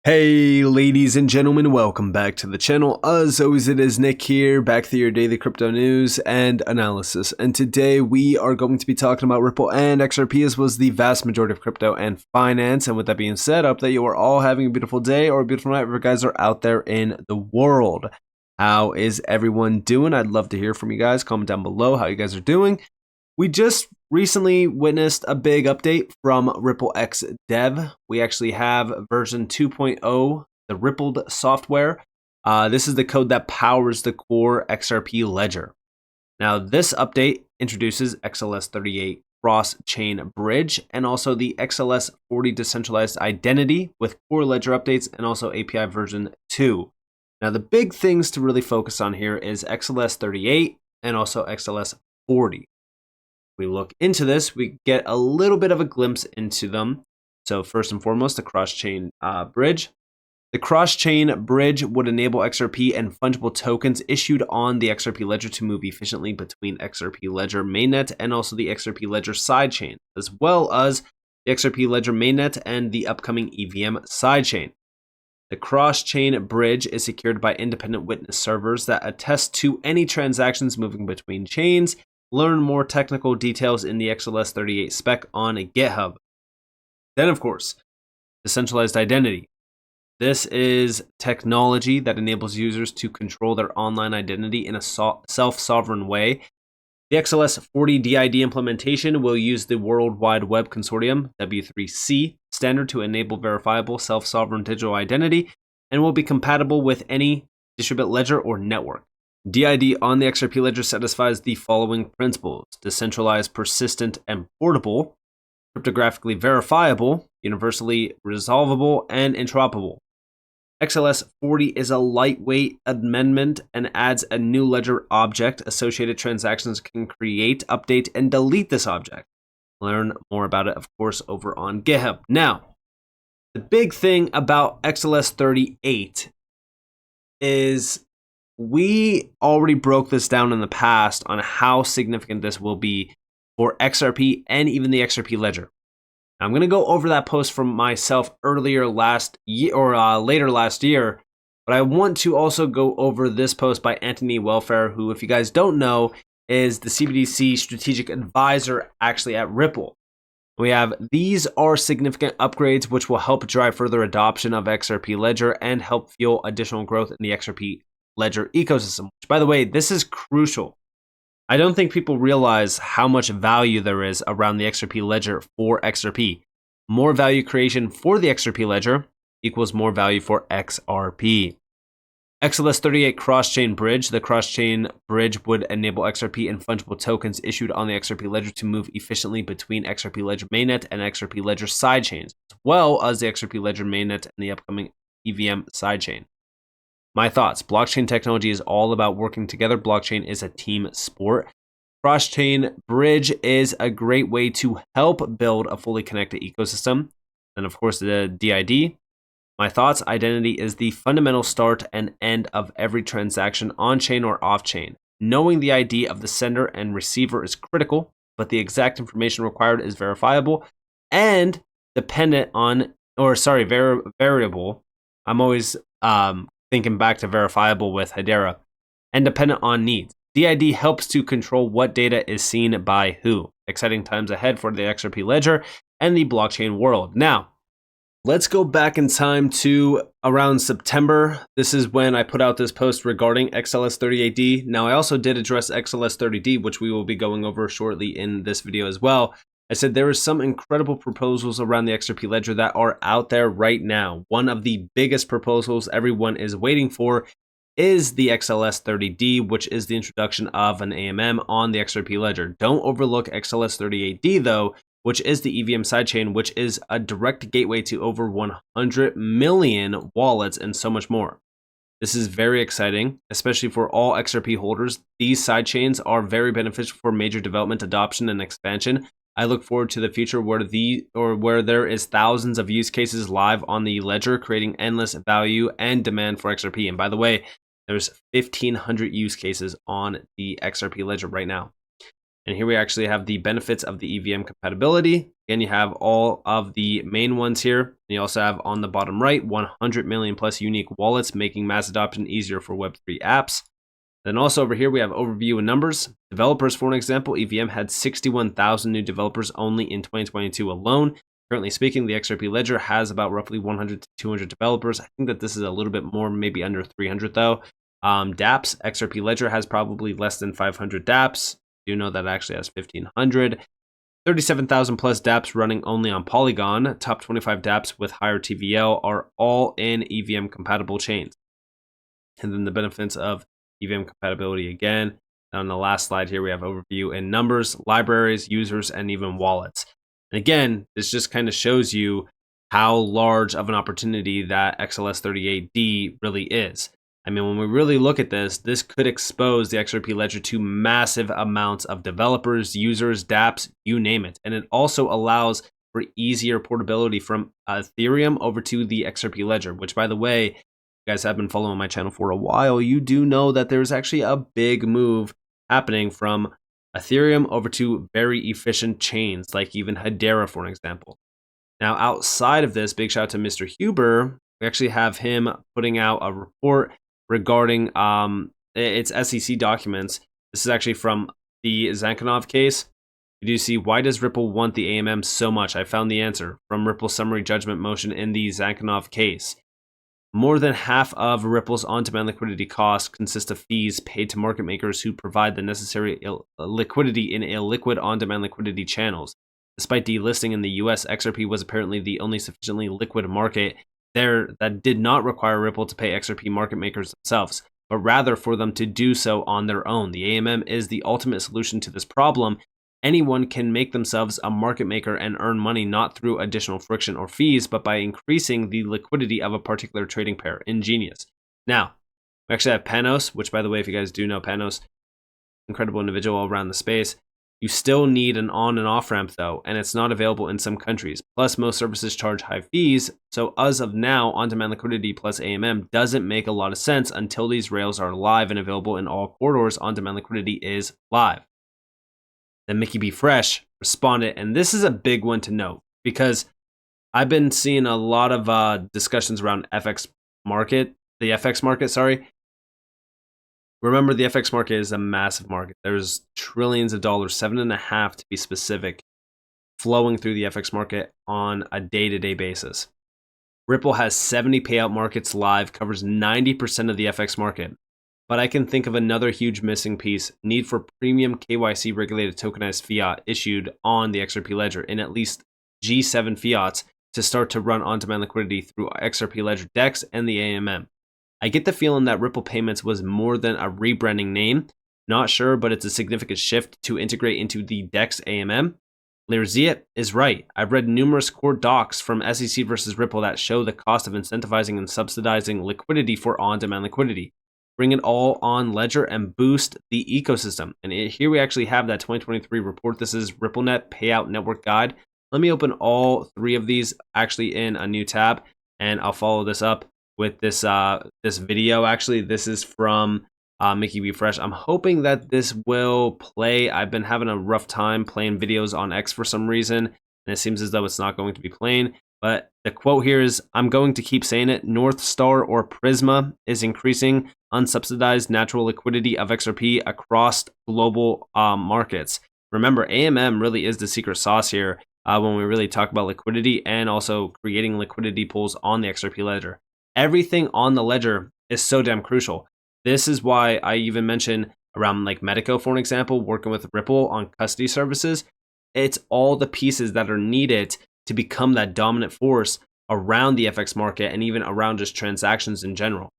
Hey ladies and gentlemen, welcome back to the channel. As always, it is Nick here, back to your daily crypto news and analysis. And today we are going to be talking about Ripple and XRP, as was the vast majority of crypto and finance. And with that being said, I hope that you are all having a beautiful day or a beautiful night wherever you guys are out there in the world. How is everyone doing? I'd love to hear from you guys. Comment down below how you guys are doing. We just recently witnessed a big update from Ripple X Dev. We actually have version 2.0, the Rippled software. This is the code that powers the core XRP ledger. Now, this update introduces XLS-38 cross-chain bridge and also the XLS-40 decentralized identity with core ledger updates and also API version 2. Now, the big things to really focus on here is XLS-38 and also XLS-40. We look into this, we get a little bit of a glimpse into them. So first and foremost, the cross-chain bridge. The cross-chain bridge would enable XRP and fungible tokens issued on the XRP ledger to move efficiently between XRP ledger mainnet and also the XRP ledger sidechain, as well as the XRP ledger mainnet and the upcoming EVM sidechain. The cross-chain bridge is secured by independent witness servers that attest to any transactions moving between chains. Learn more technical details in the XLS-38 spec on GitHub. Then, of course, decentralized identity. This is technology that enables users to control their online identity in a self-sovereign way. The XLS-40 DID implementation will use the World Wide Web Consortium W3C standard to enable verifiable self-sovereign digital identity and will be compatible with any distributed ledger or network. DID on the XRP ledger satisfies the following principles: decentralized, persistent, and portable, cryptographically verifiable, universally resolvable, and interoperable. XLS-40 is a lightweight amendment and adds a new ledger object. Associated transactions can create, update, and delete this object. Learn more about it, of course, over on GitHub. Now, the big thing about XLS-38 is we already broke this down in the past on how significant this will be for XRP and even the XRP ledger. I'm going to go over that post from myself earlier last year or later last year, but I want to also go over this post by Anthony Welfare, who, if you guys don't know, is the CBDC strategic advisor actually at Ripple. We have these are significant upgrades which will help drive further adoption of XRP ledger and help fuel additional growth in the XRP ledger ecosystem, which, by the way, this is crucial. I don't think people realize how much value there is around the XRP ledger for XRP. More value creation for the XRP ledger equals more value for XRP. XLS-38 cross-chain bridge. The cross-chain bridge would enable XRP and fungible tokens issued on the XRP ledger to move efficiently between XRP ledger mainnet and XRP ledger sidechains, as well as the XRP ledger mainnet and the upcoming EVM sidechain. My thoughts: blockchain technology is all about working together. Blockchain is a team sport. Cross-chain bridge is a great way to help build a fully connected ecosystem. And of course, the DID. My thoughts: identity is the fundamental start and end of every transaction on-chain or off-chain. Knowing the ID of the sender and receiver is critical, but the exact information required is verifiable and dependent on, variable. I'm always thinking back to verifiable with Hedera, and dependent on needs. DID helps to control what data is seen by who. Exciting times ahead for the XRP ledger and the blockchain world. Now, let's go back in time to around September. This is when I put out this post regarding XLS-38D. Now, I also did address XLS-30D, which we will be going over shortly in this video as well. I said there are some incredible proposals around the XRP ledger that are out there right now. One of the biggest proposals everyone is waiting for is the XLS-30D, which is the introduction of an AMM on the XRP ledger. Don't overlook XLS-38D though, which is the EVM sidechain, which is a direct gateway to over 100 million wallets and so much more. This is very exciting, especially for all XRP holders. These sidechains are very beneficial for major development, adoption, and expansion. I look forward to the future where there is thousands of use cases live on the ledger, creating endless value and demand for XRP. And by the way, there's 1,500 use cases on the XRP ledger right now. And here we actually have the benefits of the EVM compatibility. Again, you have all of the main ones here. And you also have on the bottom right, 100 million plus unique wallets, making mass adoption easier for Web3 apps. Then also over here, we have overview and numbers. Developers, for an example, EVM had 61,000 new developers only in 2022 alone. Currently speaking, the XRP Ledger has about roughly 100 to 200 developers. I think that this is a little bit more, maybe under 300 though. dApps, XRP Ledger has probably less than 500 dApps. Do know that it actually has 1,500. 37,000 plus dApps running only on Polygon. Top 25 dApps with higher TVL are all in EVM compatible chains. And then the benefits of EVM compatibility again. And on the last slide here, we have overview and numbers, libraries, users, and even wallets. And again, this just kind of shows you how large of an opportunity that XLS-38D really is. I mean, when we really look at this, this could expose the XRP Ledger to massive amounts of developers, users, dApps, you name it. And it also allows for easier portability from Ethereum over to the XRP Ledger, which, by the way, if you guys have been following my channel for a while, you do know that there's actually a big move happening from Ethereum over to very efficient chains like even Hedera, for an example. Now, outside of this, big shout out to Mr. Huber. We actually have him putting out a report regarding its SEC documents. This is actually from the Zankhanov case. You do see, why does Ripple want the AMM so much? I found the answer from Ripple's summary judgment motion in the Zankhanov case. More than half of Ripple's on-demand liquidity costs consist of fees paid to market makers who provide the necessary liquidity in illiquid on-demand liquidity channels. Despite delisting in the US, XRP was apparently the only sufficiently liquid market there that did not require Ripple to pay XRP market makers themselves, but rather for them to do so on their own. The AMM is the ultimate solution to this problem. Anyone can make themselves a market maker and earn money not through additional friction or fees, but by increasing the liquidity of a particular trading pair. Ingenious. Now, we actually have Panos, which, by the way, if you guys do know Panos, incredible individual around the space. You still need an on and off ramp though, and it's not available in some countries. Plus, most services charge high fees, so as of now, on-demand liquidity plus AMM doesn't make a lot of sense until these rails are live and available in all corridors. On-demand liquidity is live. Then Mickey B. Fresh responded, and this is a big one to note because I've been seeing a lot of discussions around the FX market, sorry. Remember, the FX market is a massive market. There's trillions of dollars, 7.5 to be specific, flowing through the FX market on a day-to-day basis. Ripple has 70 payout markets live, covers 90% of the FX market. But I can think of another huge missing piece: need for premium KYC regulated tokenized fiat issued on the XRP Ledger in at least G7 fiats to start to run on-demand liquidity through XRP Ledger DEX and the AMM. I get the feeling that Ripple Payments was more than a rebranding name. Not sure, but it's a significant shift to integrate into the DEX AMM. Lirziet is right. I've read numerous court docs from SEC versus Ripple that show the cost of incentivizing and subsidizing liquidity for on-demand liquidity. Bring it all on Ledger and boost the ecosystem. And here we actually have that 2023 report. This is RippleNet Payout Network Guide. Let me open all three of these actually in a new tab, and I'll follow this up with this this video. Actually, this is from Mickey B. Fresh. I'm hoping that this will play. I've been having a rough time playing videos on X for some reason, and it seems as though it's not going to be playing. But the quote here is, I'm going to keep saying it, North Star or Prisma is increasing unsubsidized natural liquidity of XRP across global markets. Remember, AMM really is the secret sauce here when we really talk about liquidity and also creating liquidity pools on the XRP Ledger. Everything on the ledger is so damn crucial. This is why I even mentioned around like Medico, for an example, working with Ripple on custody services. It's all the pieces that are needed to become that dominant force around the FX market and even around just transactions in general.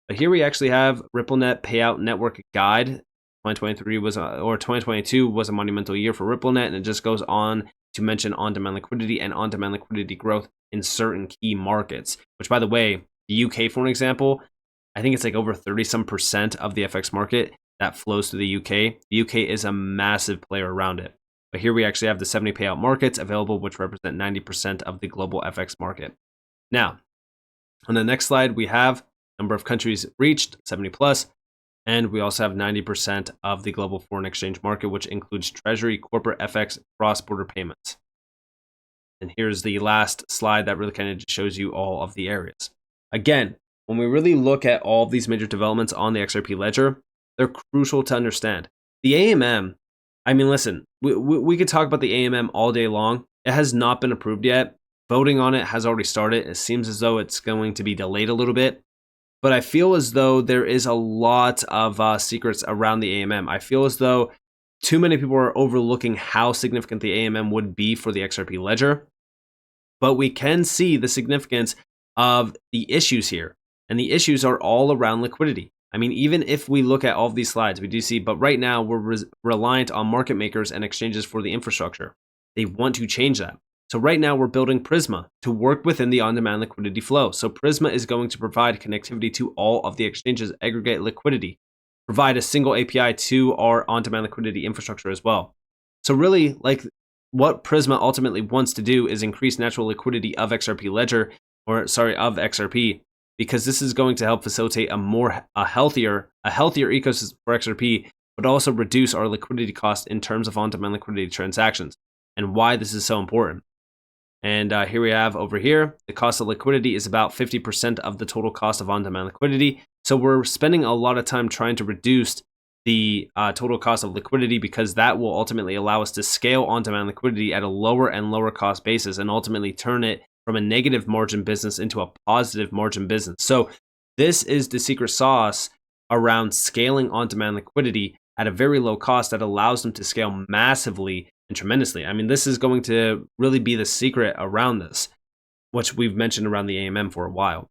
But here we actually have RippleNet Payout Network Guide. 2022 was a monumental year for RippleNet, and it just goes on to mention on-demand liquidity and on-demand liquidity growth in certain key markets, which, by the way, the UK, for an example, I think it's like over 30% of the FX market that flows to the UK. The UK is a massive player around it. But here we actually have the 70 payout markets available, which represent 90% of the global FX market. Now, on the next slide, we have number of countries reached, 70 plus. And we also have 90% of the global foreign exchange market, which includes treasury, corporate FX, cross-border payments. And here's the last slide that really kind of just shows you all of the areas. Again, when we really look at all of these major developments on the XRP ledger, they're crucial to understand. The AMM, I mean, listen, we could talk about the AMM all day long. It has not been approved yet. Voting on it has already started. It seems as though it's going to be delayed a little bit. But I feel as though there is a lot of secrets around the AMM. I feel as though too many people are overlooking how significant the AMM would be for the XRP ledger. But we can see the significance of the issues here. And the issues are all around liquidity. I mean, even if we look at all of these slides, we do see, but right now we're reliant on market makers and exchanges for the infrastructure. They want to change that. So right now we're building Prisma to work within the on-demand liquidity flow. So Prisma is going to provide connectivity to all of the exchanges, aggregate liquidity, provide a single API to our on-demand liquidity infrastructure as well. So really, like, what Prisma ultimately wants to do is increase natural liquidity of XRP ledger, of XRP, because this is going to help facilitate a healthier ecosystem for XRP, but also reduce our liquidity cost in terms of on-demand liquidity transactions, and why this is so important. And here we have over here, the cost of liquidity is about 50% of the total cost of on-demand liquidity. So we're spending a lot of time trying to reduce the total cost of liquidity, because that will ultimately allow us to scale on-demand liquidity at a lower and lower cost basis and ultimately turn it from a negative margin business into a positive margin business. So this is the secret sauce around scaling on-demand liquidity at a very low cost that allows them to scale massively and tremendously. I mean, this is going to really be the secret around this, which we've mentioned around the AMM for a while.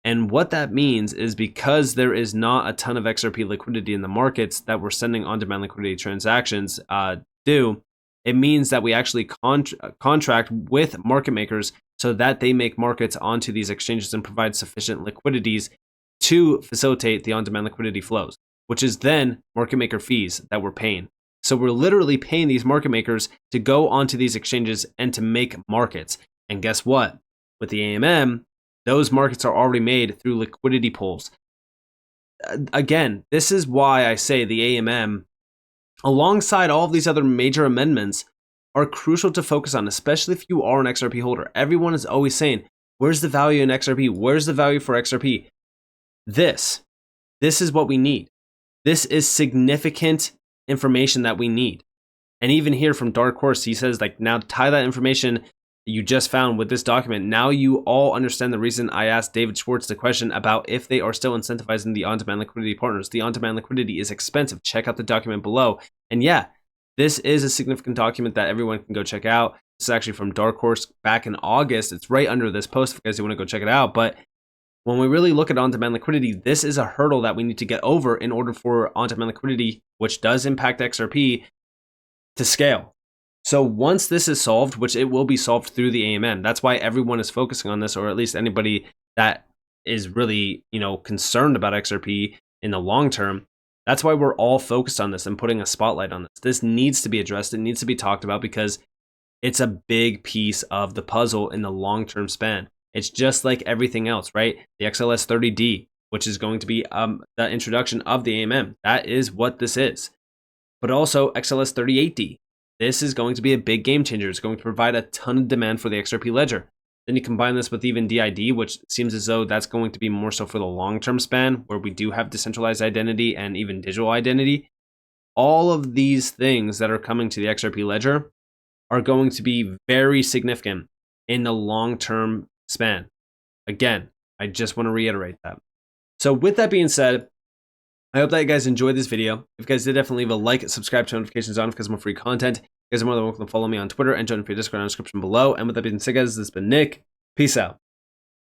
And what that means is, because there is not a ton of XRP liquidity in the markets that we're sending on-demand liquidity transactions do, it means that we actually contract with market makers so that they make markets onto these exchanges and provide sufficient liquidities to facilitate the on-demand liquidity flows, which is then market maker fees that we're paying. So we're literally paying these market makers to go onto these exchanges and to make markets. And guess what? With the AMM, those markets are already made through liquidity pools. Again, this is why I say the AMM, alongside all of these other major amendments, are crucial to focus on, especially if you are an XRP holder. Everyone is always saying, where's the value in XRP? Where's the value for XRP? This is what we need. This is significant information that we need. And even here from Dark Horse, he says, like, now tie that information you just found with this document. Now you all understand the reason I asked David Schwartz the question about if they are still incentivizing the on-demand liquidity partners. The on-demand liquidity is expensive. Check out the document below. And yeah, this is a significant document that everyone can go check out. This is actually from Dark Horse back in August. It's right under this post if you guys want to go check it out. But when we really look at on-demand liquidity, this is a hurdle that we need to get over in order for on-demand liquidity, which does impact XRP, to scale. So once this is solved, which it will be solved through the AMM, that's why everyone is focusing on this, or at least anybody that is really, concerned about XRP in the long term. That's why we're all focused on this and putting a spotlight on this. This needs to be addressed. It needs to be talked about because it's a big piece of the puzzle in the long-term span. It's just like everything else, right? The XLS-30D, which is going to be the introduction of the AMM. That is what this is. But also XLS-38D. This is going to be a big game changer. It's going to provide a ton of demand for the XRP ledger. Then you combine this with even DID, which seems as though that's going to be more so for the long-term span, where we do have decentralized identity and even digital identity. All of these things that are coming to the XRP ledger are going to be very significant in the long-term span. Again, I just want to reiterate that. So with that being said, I hope that you guys enjoyed this video. If you guys did, definitely leave a like, subscribe, turn notifications on because more free content. You guys are more than welcome to follow me on Twitter and join the free Discord in the description below. And with that being said, guys, this has been Nick. Peace out.